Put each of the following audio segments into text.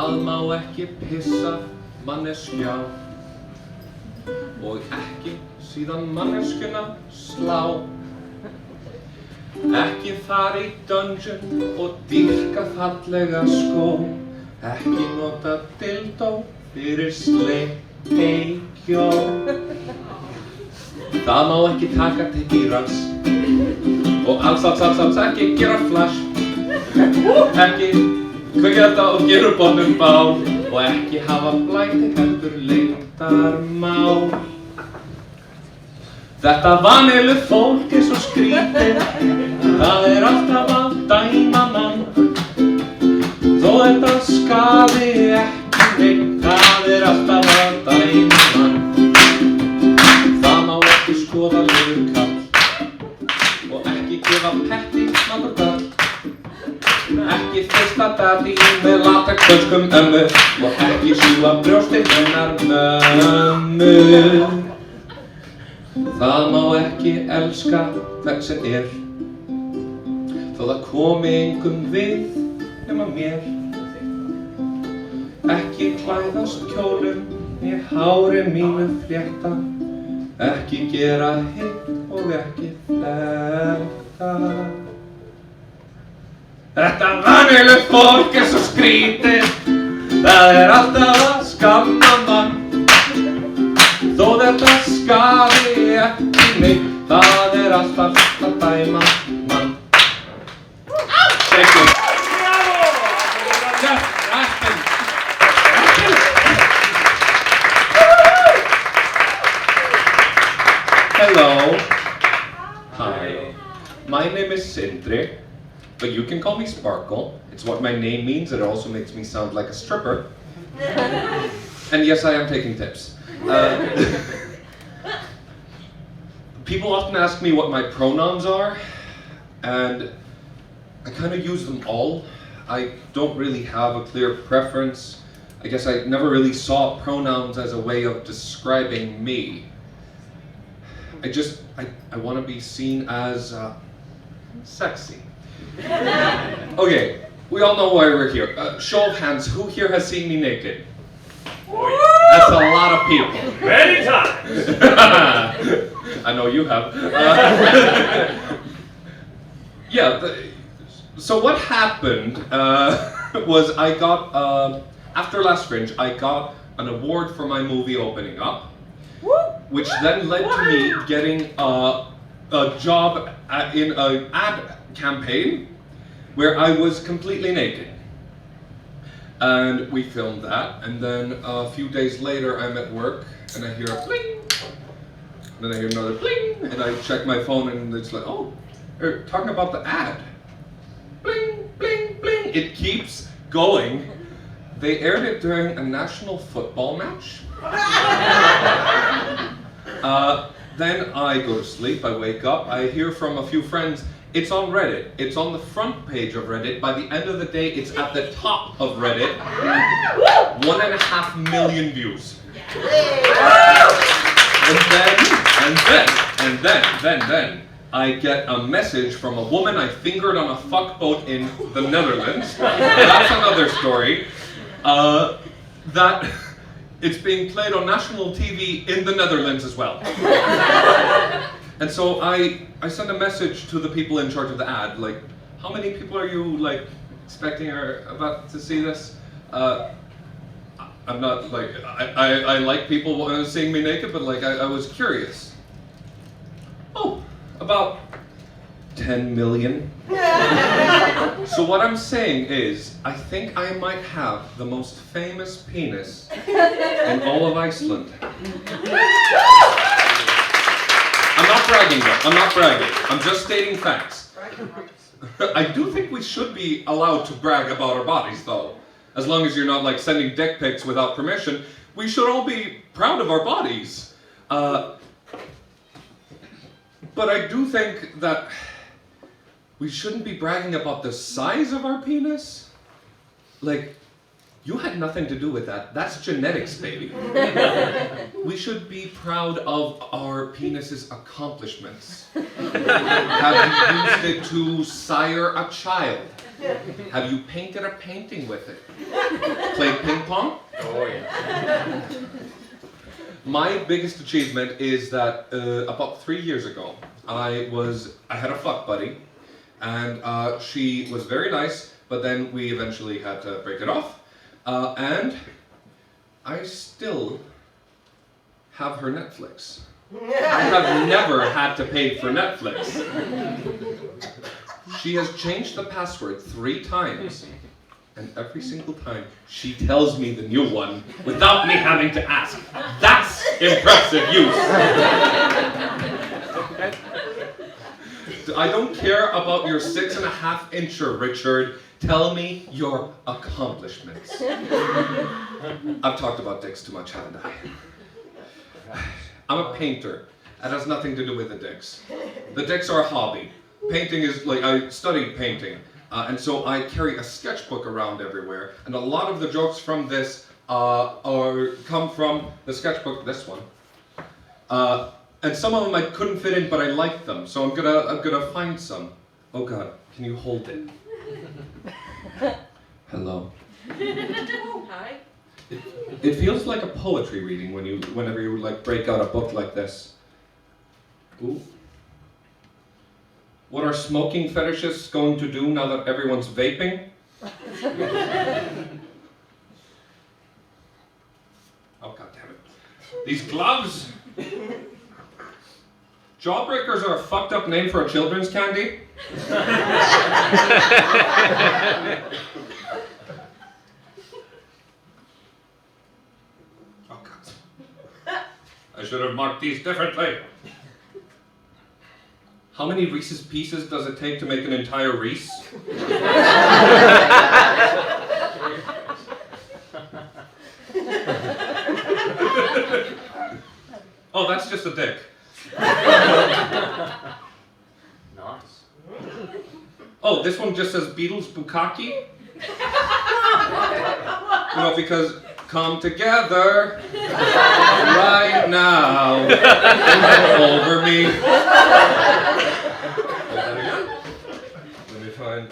Það má ekki pissa manneskja og ekki síðan manneskjuna slá. Ekki fara í dungeon og dýrka fallega skó. Ekki nota dildó fyrir sleikjó. Það má ekki taka til gírans og alls ekki gera flash. Ekki kveikja þetta og gera upp botnum bál og ekki hafa blæti heldur leyndarmál. Þetta vanilu fólk svo skrítið, það alltaf að dæma mann. Þó þetta skaði ekki neitt, það alltaf að dæma mann. Það má ekki skoða liður kall og ekki gefa petti mat og dall. Ekki fyrsta daddy með latex-dönskum ömmu og ekki sjúga brjóstið hennar mömmu. Það má ekki elska hvern sem þó það komi engum við nema mér. Ekki klæðast kjólum né hári mínu flétta, ekki gera hitt og ekki þetta. Þetta vanilu fólk svo skrítið, það alltaf að skamma mann. Þó þetta skaði ekki neitt, það alltaf að dæma mann. Thank you. Hello. Hi. My name is Sindri, but you can call me Sparkle. It's what my name means. It also makes me sound like a stripper. And yes, I am taking tips. People often ask me what my pronouns are, and I kind of use them all. I don't really have a clear preference. I guess I never really saw pronouns as a way of describing me. I want to be seen as sexy. Okay, we all know why we're here. Show of hands, who here has seen me naked? That's a lot of people. Many times. I know you have. So what happened was I got, after Last Fringe, I got an award for my movie opening up, which then led to me getting a job in an ad campaign where I was completely naked. And we filmed that, and then a few days later I'm at work and I hear a bling, and then I hear another bling, and I check my phone and it's like, oh, they're talking about the ad. Bling, bling, bling, it keeps going. They aired it during a national football match. Then I go to sleep, I wake up, I hear from a few friends, it's on Reddit. It's on the front page of Reddit. By the end of the day, it's at the top of Reddit. 1.5 million views. And then, I get a message from a woman I fingered on a fuckboat in the Netherlands. That's another story. That it's being played on national TV in the Netherlands as well. And so I sent a message to the people in charge of the ad, like, how many people are you expecting or about to see this? I'm not I like people seeing me naked, but I was curious. Oh, about 10 million. So what I'm saying is, I think I might have the most famous penis in all of Iceland. I'm not bragging though, I'm not bragging. I'm just stating facts. I do think we should be allowed to brag about our bodies though. As long as you're not sending dick pics without permission, we should all be proud of our bodies. But I do think that we shouldn't be bragging about the size of our penis. You had nothing to do with that. That's genetics, baby. We should be proud of our penis's accomplishments. Have you used it to sire a child? Have you painted a painting with it? Played ping pong? Oh yeah. My biggest achievement is that about 3 years ago, I had a fuck buddy, and she was very nice, but then we eventually had to break it off. And I still have her Netflix. I have never had to pay for Netflix. She has changed the password 3 times, and every single time she tells me the new one without me having to ask. That's impressive use. I don't care about your 6.5 incher, Richard. Tell me your accomplishments. I've talked about dicks too much, haven't I? I'm a painter. That has nothing to do with the dicks. The dicks are a hobby. Painting is like, I studied painting, and so I carry a sketchbook around everywhere, and a lot of the jokes from this come from the sketchbook, this one. And some of them I couldn't fit in, but I liked them, so I'm gonna find some. Oh God, can you hold it? Hello. Hi. It feels like a poetry reading whenever you like break out a book like this. Ooh. What are smoking fetishists going to do now that everyone's vaping? Oh God damn it. These gloves! Jawbreakers are a fucked up name for a children's candy. Oh God. I should have marked these differently. How many Reese's Pieces does it take to make an entire Reese? Oh, that's just a dick. Nice. Oh, this one just says Beatles Bukkake? You know, because come together right now over me. Let me find.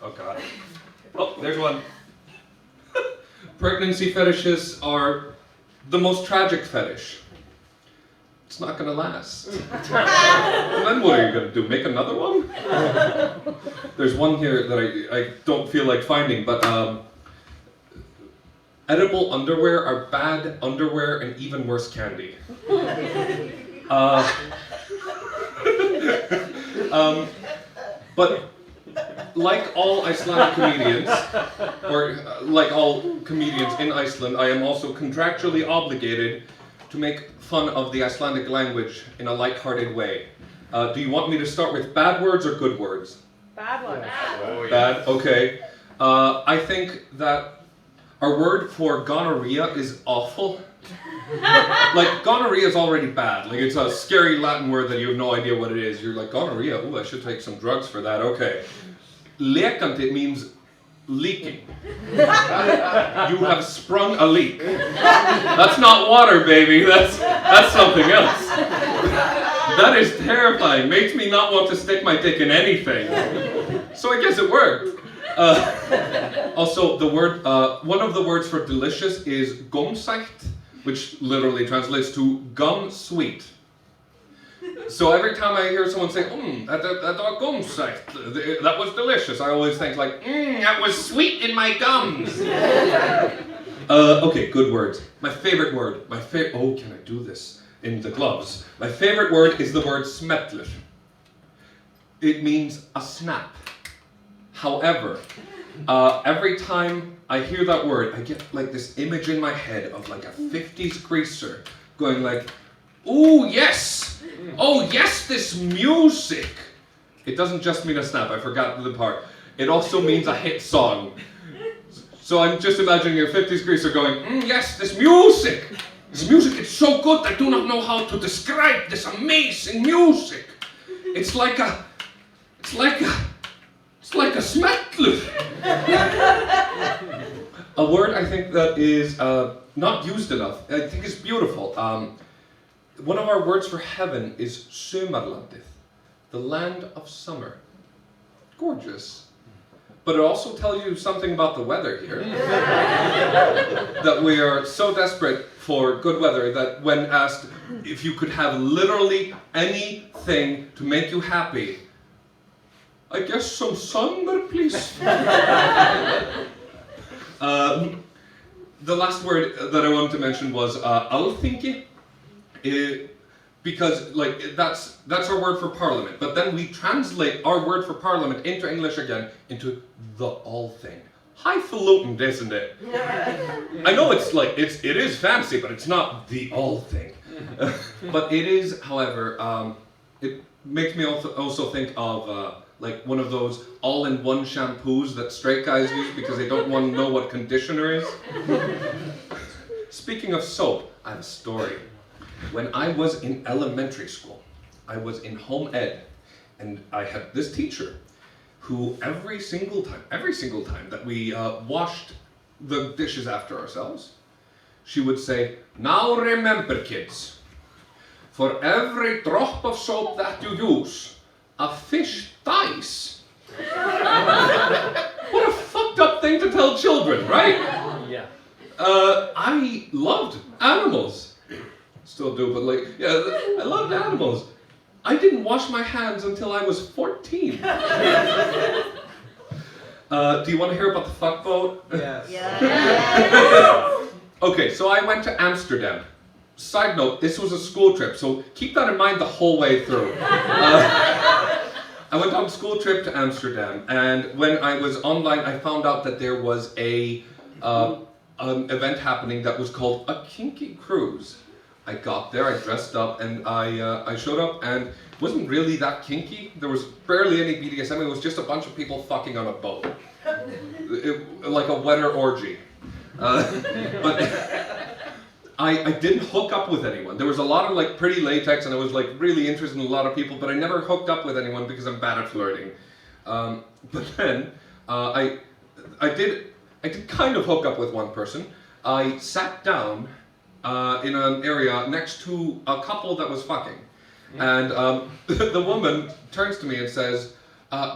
Oh God. Oh, there's one. Pregnancy fetishes are the most tragic fetish. It's not gonna last. And then what are you gonna do? Make another one? There's one here that I don't feel like finding, but edible underwear are bad underwear and even worse candy. But like all Icelandic comedians, or like all comedians in Iceland, I am also contractually obligated to make fun of the Icelandic language in a light-hearted way. Do you want me to start with bad words or good words? Bad one. Oh, yeah. Bad? Okay. I think that our word for gonorrhea is awful. Like, gonorrhea is already bad. Like, it's a scary Latin word that you have no idea what it is. You're like, gonorrhea? Ooh, I should take some drugs for that. Okay. Lekandi means leaking. You have sprung a leak. That's not water, baby. That's something else. That is terrifying. Makes me not want to stick my dick in anything. So I guess it worked. Also, the word, one of the words for delicious is gomsætt, which literally translates to gum sweet. So every time I hear someone say, that was delicious, I always think like, that was sweet in my gums. Okay, good words. My favorite word, oh, can I do this in the gloves? My favorite word is the word smetlir. It means a snap. However, every time I hear that word, I get like this image in my head of like a 50s greaser going like, ooh, yes! Oh, yes, this music! It doesn't just mean a snap, I forgot the part. It also means a hit song. So I'm just imagining a 50s greaser going, yes, this music! This music is so good, I do not know how to describe this amazing music! It's like a It's like a smettlu. A word I think that is not used enough. I think it's beautiful. One of our words for heaven is Sumarlandið, the land of summer. Gorgeous. But it also tells you something about the weather here. That we are so desperate for good weather that when asked if you could have literally anything to make you happy, I guess some summer, please. The last word that I wanted to mention was Alþingi, because that's our word for parliament. But then we translate our word for parliament into English again into the all thing. Highfalutin, isn't it? I know it is fancy, but it's not the all thing. But it is, however, it makes me also think of one of those all-in-one shampoos that straight guys use because they don't want to know what conditioner is. Speaking of soap, I have a story. When I was in elementary school, I was in home ed, and I had this teacher who every single time that we washed the dishes after ourselves, she would say, "Now remember, kids, for every drop of soap that you use, a fish dies." What a fucked up thing to tell children, right? Yeah. I loved animals. Still do, but I loved animals. I didn't wash my hands until I was 14. Do you want to hear about the fuck boat? Yes. Okay, so I went to Amsterdam. Side note, this was a school trip, so keep that in mind the whole way through. I went on a school trip to Amsterdam, and when I was online, I found out that there was an event happening that was called a kinky cruise. I got there, I dressed up, and I showed up, and it wasn't really that kinky. There was barely any BDSM, it was just a bunch of people fucking on a boat. Like a wetter orgy. But I didn't hook up with anyone. There was a lot of pretty latex, and I was really interested in a lot of people, but I never hooked up with anyone because I'm bad at flirting. But then I did kind of hook up with one person. I sat down in an area next to a couple that was fucking, and the woman turns to me and says,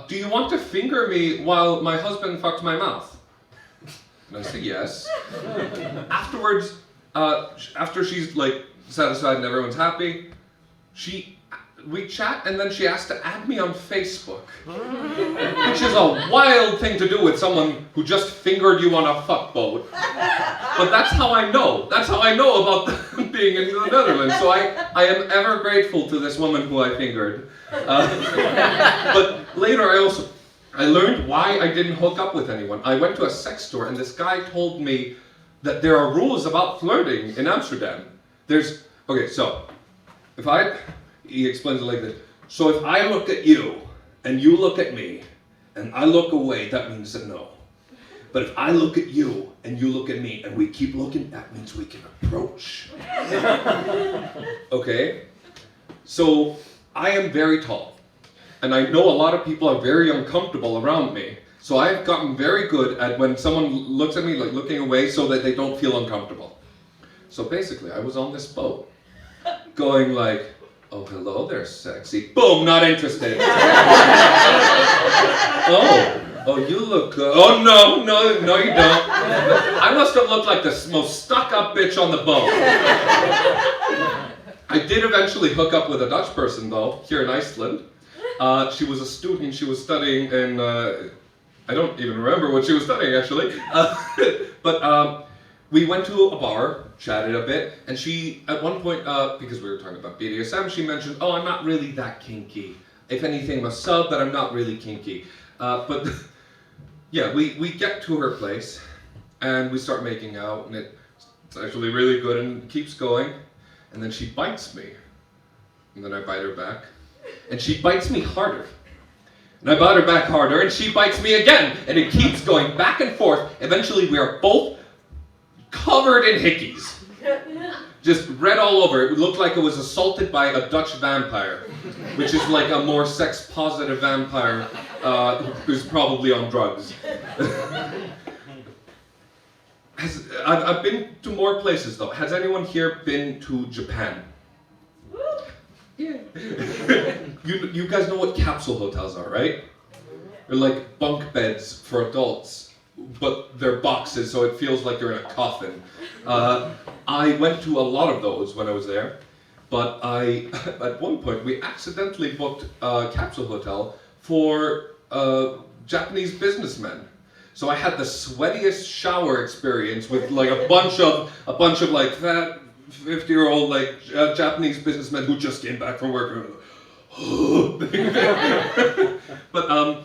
"Do you want to finger me while my husband fucks my mouth?" And I said yes. Afterwards, after she's satisfied and everyone's happy, we chat, and then she asked to add me on Facebook, which is a wild thing to do with someone who just fingered you on a fuckboat. But that's how I know. That's how I know about being in the Netherlands. So I am ever grateful to this woman who I fingered. But later I learned why I didn't hook up with anyone. I went to a sex store, and this guy told me that there are rules about flirting in Amsterdam. He explains it like this. So if I look at you, and you look at me, and I look away, that means a no. But if I look at you, and you look at me, and we keep looking, that means we can approach. Okay? So, I am very tall. And I know a lot of people are very uncomfortable around me. So I've gotten very good at when someone looks at me, looking away, so that they don't feel uncomfortable. So basically, I was on this boat, going "Oh, hello there, sexy." Boom, not interested. Oh, you look good. Oh, no, you don't. I must have looked like the most stuck-up bitch on the boat. I did eventually hook up with a Dutch person, though, here in Iceland. She was a student. She was studying in, I don't even remember what she was studying, actually. But we went to a bar, chatted a bit, and she, at one point, because we were talking about BDSM, she mentioned, "Oh, I'm not really that kinky. If anything, I'm a sub, but I'm not really kinky." But yeah, we get to her place, and we start making out, and it's actually really good, and it keeps going, and then she bites me, and then I bite her back, and she bites me harder. And I bite her back harder, and she bites me again, and it keeps going back and forth. Eventually, we are both covered in hickeys. just red all over. It looked like it was assaulted by a Dutch vampire, which is like a more sex-positive vampire who's probably on drugs. I've been to more places though. Has anyone here been to Japan? Yeah. You guys know what capsule hotels are, right? They're like bunk beds for adults, but they're boxes, so it feels like you're in a coffin. I went to a lot of those when I was there, but at one point, we accidentally booked a capsule hotel for Japanese businessmen. So I had the sweatiest shower experience with like a bunch of like fat 50-year-old like Japanese businessmen who just came back from work. But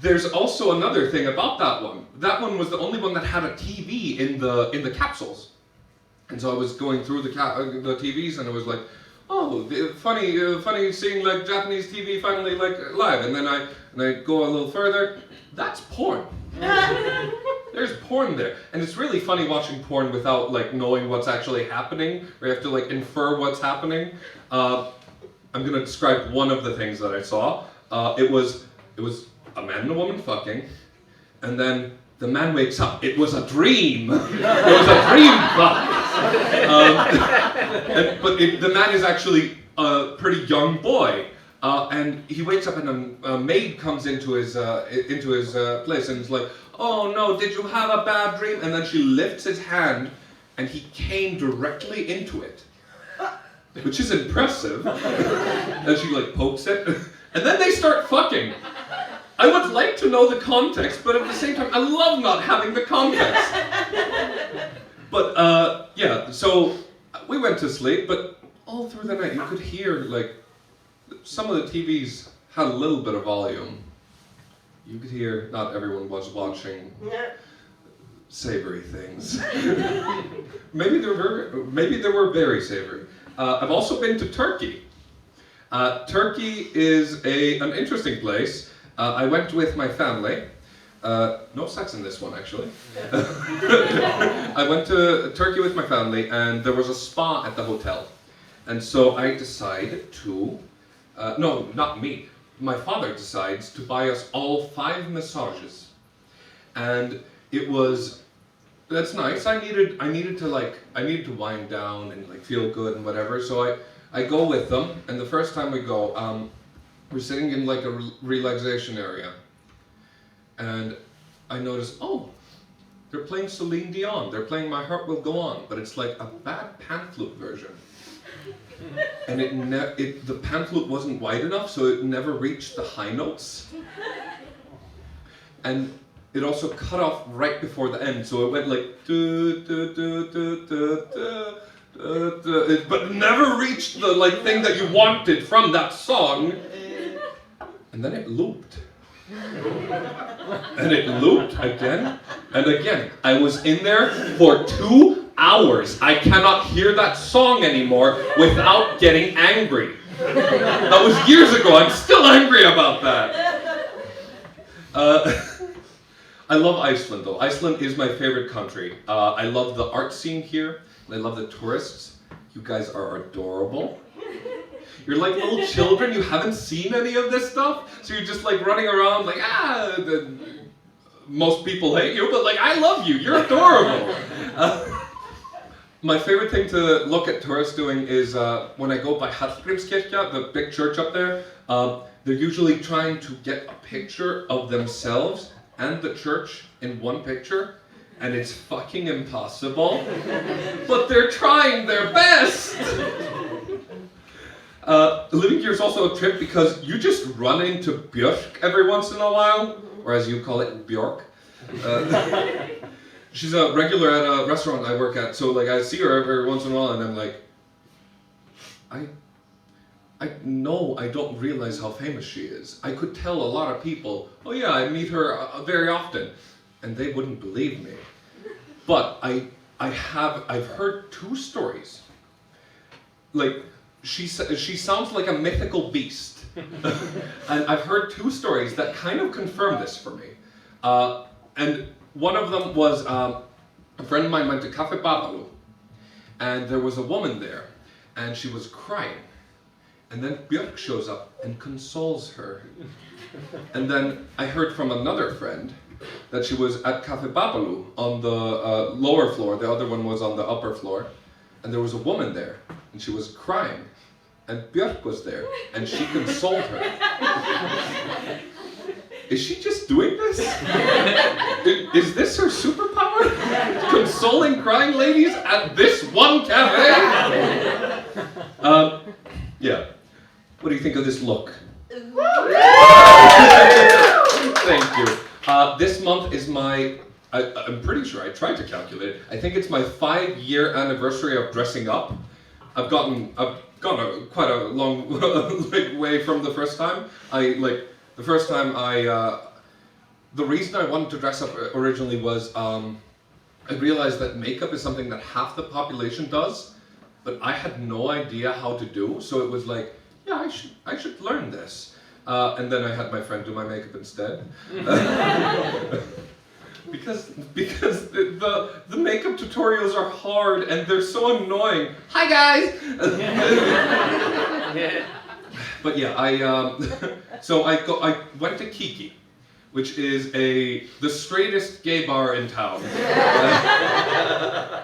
there's also another thing about that one. That one was the only one that had a TV in the capsules. And so I was going through the TVs, and it was like, oh, funny seeing like Japanese TV finally like live. And then I go a little further. That's porn. There's porn there, and it's really funny watching porn without like knowing what's actually happening, or you have to like infer what's happening. I'm gonna describe one of the things that I saw. It was a man and a woman fucking, and then the man wakes up. It was a dream. It was a dream fuck. But the man is actually a pretty young boy, and he wakes up and a maid comes into his place and is like, "Oh no, did you have a bad dream?" And then she lifts his hand, and he came directly into it, which is impressive. And she like pokes it, and then they start fucking. I would like to know the context, but at the same time, I love not having the context. But yeah, so we went to sleep, but all through the night you could hear like some of the TVs had a little bit of volume. You could hear not everyone was watching savory things. Maybe they were very savory. I've also been to Turkey. Turkey is an interesting place. I went with my family. No sex in this one, actually. I went to Turkey with my family, and there was a spa at the hotel. And so I decided to, no, not me. My father decides to buy us all 5 massages. And it was, that's nice. I needed to wind down and like feel good and whatever. So I go with them, and the first time we go, we're sitting in like a relaxation area, and I noticed, oh, they're playing Celine Dion. They're playing My Heart Will Go On, but it's like a bad pan flute version. And the pan flute wasn't wide enough, so it never reached the high notes. And it also cut off right before the end, so it went like do do do do do do. But never reached the like thing that you wanted from that song. And then it looped. And it looped again and again. I was in there for 2 hours. I cannot hear that song anymore without getting angry. That was years ago. I'm still angry about that. I love Iceland though. Iceland is my favorite country. I love the art scene here. And I love the tourists. You guys are adorable. You're like little children, you haven't seen any of this stuff, so you're just like running around like, most people hate you, but like, I love you, you're adorable. My favorite thing to look at tourists doing is when I go by Hallgrímskirkja, the big church up there, they're usually trying to get a picture of themselves and the church in one picture, and it's fucking impossible, but they're trying their best. Living here is also a trip because you just run into Björk every once in a while, or as you call it, Björk. She's a regular at a restaurant I work at, so like I see her every once in a while, and I'm like, I know I don't realize how famous she is. I could tell a lot of people, oh yeah, I meet her very often, and they wouldn't believe me. But I've heard 2 stories. Like, she sounds like a mythical beast. And I've heard 2 stories that kind of confirm this for me. And one of them was, a friend of mine went to Café Bavalu. and there was a woman there, and she was crying. And then Björk shows up and consoles her. And then I heard from another friend that she was at Café Babalu on the lower floor, the other one was on the upper floor, and there was a woman there, and she was crying. And Björk was there, and she consoled her. Is she just doing this? Is this her superpower? Consoling crying ladies at this one cafe? Yeah. What do you think of this look? Thank you. This month is my, I'm pretty sure I tried to calculate it. I think it's my 5-year anniversary of dressing up. I've gone quite a long way from the first time. The first time the reason I wanted to dress up originally was I realized that makeup is something that half the population does, but I had no idea how to do. So it was like, yeah, I should learn this. And then I had my friend do my makeup instead. because the makeup tutorials are hard and they're so annoying. Hi guys! But yeah, so I went to Kiki, which is the straightest gay bar in town.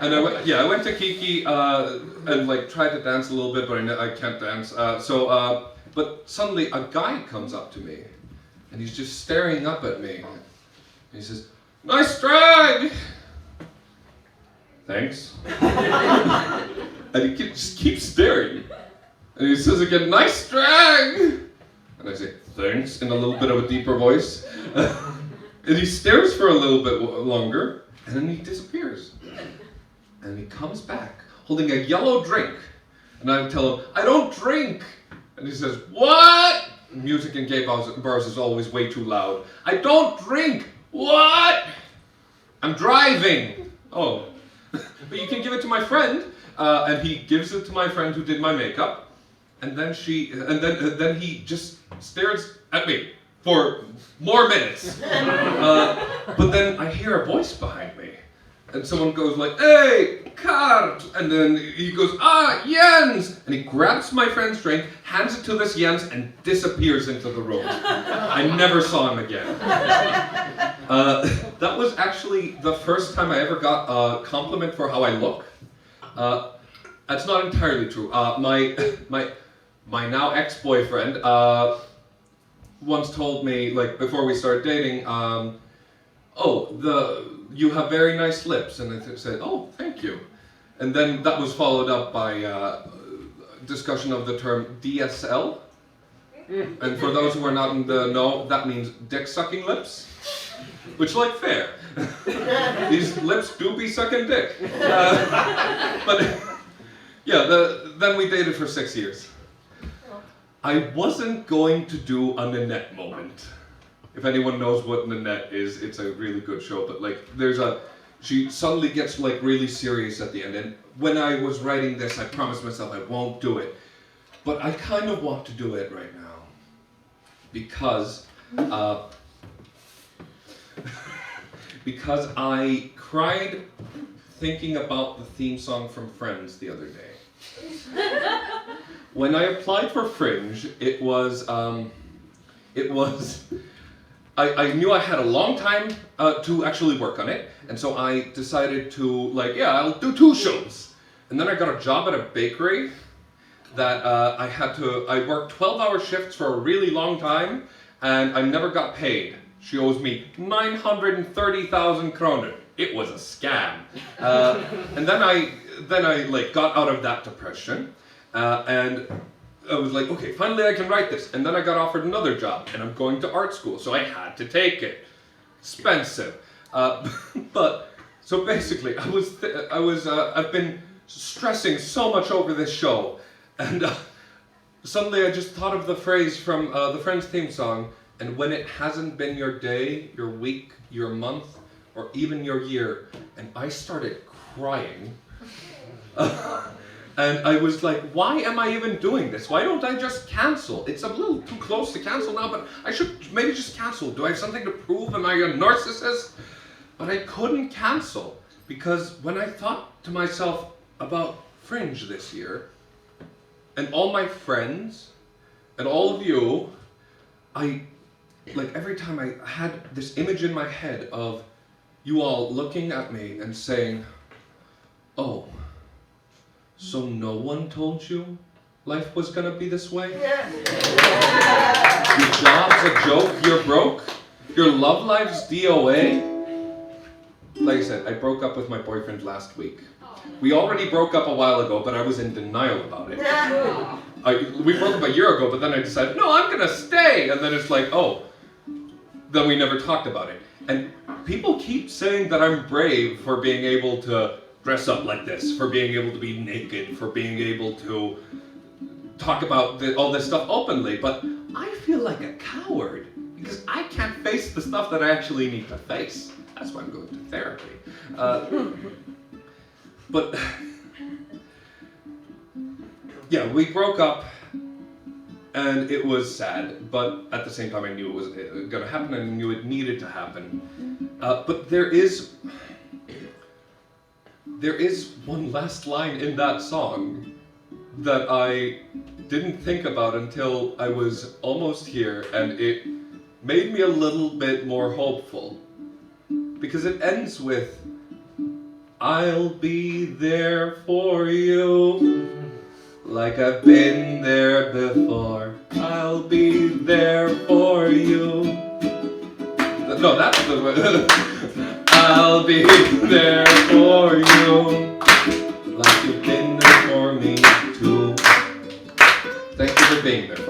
And I went to Kiki and like tried to dance a little bit, but I can't dance. But suddenly a guy comes up to me, and he's just staring up at me. And he says, "Nice drag!" Thanks. And he just keeps staring. And he says again, "Nice drag!" And I say, "Thanks," in a little bit of a deeper voice. And he stares for a little bit longer, and then he disappears. And he comes back, holding a yellow drink. And I tell him, "I don't drink." And he says, "What?" Music in gay bars is always way too loud. "I don't drink." "What?" "I'm driving." "Oh." "But you can give it to my friend." And he gives it to my friend who did my makeup. And then then he just stares at me for more minutes. But then I hear a voice behind me. And someone goes like, "Hey, Kart!" And then he goes, "Ah, Jens!" And he grabs my friend's drink, hands it to this Jens, and disappears into the room. I never saw him again. That was actually the first time I ever got a compliment for how I look. That's not entirely true. My now ex-boyfriend once told me, like before we started dating, you have very nice lips, and I said, "Oh, thank you." And then that was followed up by discussion of the term DSL. And for those who are not in the know, that means dick-sucking lips, which, like, fair. These lips do be sucking dick. But yeah, then we dated for 6 years. I wasn't going to do a Nanette moment. If anyone knows what Nanette is, it's a really good show, but like she suddenly gets like really serious at the end, and when I was writing this, I promised myself I won't do it. But I kind of want to do it right now. Because I cried thinking about the theme song from Friends the other day. When I applied for Fringe, I knew I had a long time to actually work on it, and so I decided to, I'll do 2 shows. And then I got a job at a bakery that I worked 12-hour shifts for a really long time, and I never got paid. She owes me 930,000 kroner. It was a scam. And then I got out of that depression, and I was like, okay, finally I can write this. And then I got offered another job, and I'm going to art school, so I had to take it. Expensive. But so basically, I've been stressing so much over this show, and suddenly I just thought of the phrase from the Friends theme song, and when it hasn't been your day, your week, your month, or even your year, and I started crying. And I was like, why am I even doing this? Why don't I just cancel? It's a little too close to cancel now, but I should maybe just cancel. Do I have something to prove? Am I a narcissist? But I couldn't cancel, because when I thought to myself about Fringe this year, and all my friends, and all of you, every time I had this image in my head of you all looking at me and saying, "Oh, so no one told you life was gonna be this way? Your job's a joke, you're broke? Your love life's DOA?" Like I said, I broke up with my boyfriend last week. We already broke up a while ago, but I was in denial about it. We broke up a year ago, but then I decided, no, I'm gonna stay! And then it's like, oh, then we never talked about it. And people keep saying that I'm brave for being able to dress up like this, for being able to be naked, for being able to talk about all this stuff openly, but I feel like a coward because I can't face the stuff that I actually need to face. That's why I'm going to therapy. But yeah, we broke up and it was sad, but at the same time I knew it was going to happen and I knew it needed to happen. But there is one last line in that song that I didn't think about until I was almost here, and it made me a little bit more hopeful. Because it ends with, "I'll be there for you, like I've been there before. I'll be there for you." No, that's the one. "I'll be there for you, like you've been there for me too." Thank you for being there.